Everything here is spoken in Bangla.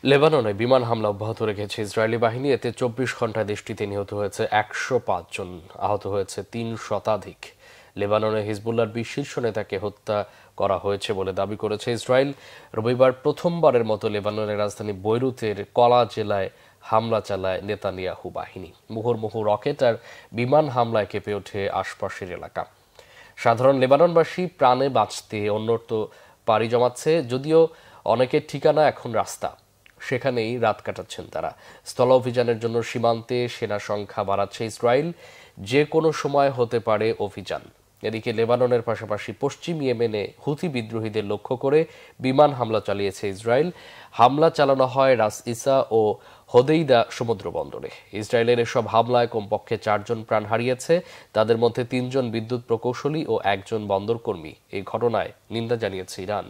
লেবাননে বিমান হামলা অব্যাহত রেখেছে ইসরায়েলি বাহিনী। এতে ২৪ ঘণ্টায় দেশটিতে নিহত হয়েছে ১০৫ জন, আহত হয়েছে ৩ শতাধিক। লেবাননে হিজবুল্লাহর ২০ শীর্ষ নেতাকে হত্যা করা হয়েছে বলে দাবি করেছে ইসরায়েল। রবিবার প্রথমবারের মতো লেবাননের রাজধানী বৈরুতের কলা জেলায় হামলা চালায় নেতানিয়াহু বাহিনী। মুহুর্মুহু রকেট আর বিমান হামলায় কেঁপে ওঠে আশপাশের এলাকা। সাধারণ লেবাননবাসী প্রাণে বাঁচতে অন্যত্র পাড়ি জমাচ্ছে, যদিও অনেকের ঠিকানা এখন রাস্তা। সেখানেই রাত কাটাচ্ছেন তারা। স্থল অভিযানের জন্য সীমান্তে সেনা সংখ্যা বাড়াচ্ছে ইসরায়েল। যে কোনো সময় হতে পারে অভিযান। এদিকে লেবাননের পাশাপাশি পশ্চিম ইয়েমেনে হুথি বিদ্রোহীদের লক্ষ্য করে বিমান হামলা চালিয়েছে ইসরায়েল। হামলা চালানো হয় রাস ইসা ও হোদেইদা সমুদ্র বন্দরে। ইসরায়েলের এসব হামলায় কমপক্ষে ৪ জন প্রাণ হারিয়েছে, তাদের মধ্যে ৩ জন বিদ্যুৎ প্রকৌশলী ও ১ জন বন্দরকর্মী। এই ঘটনায় নিন্দা জানিয়েছে ইরান।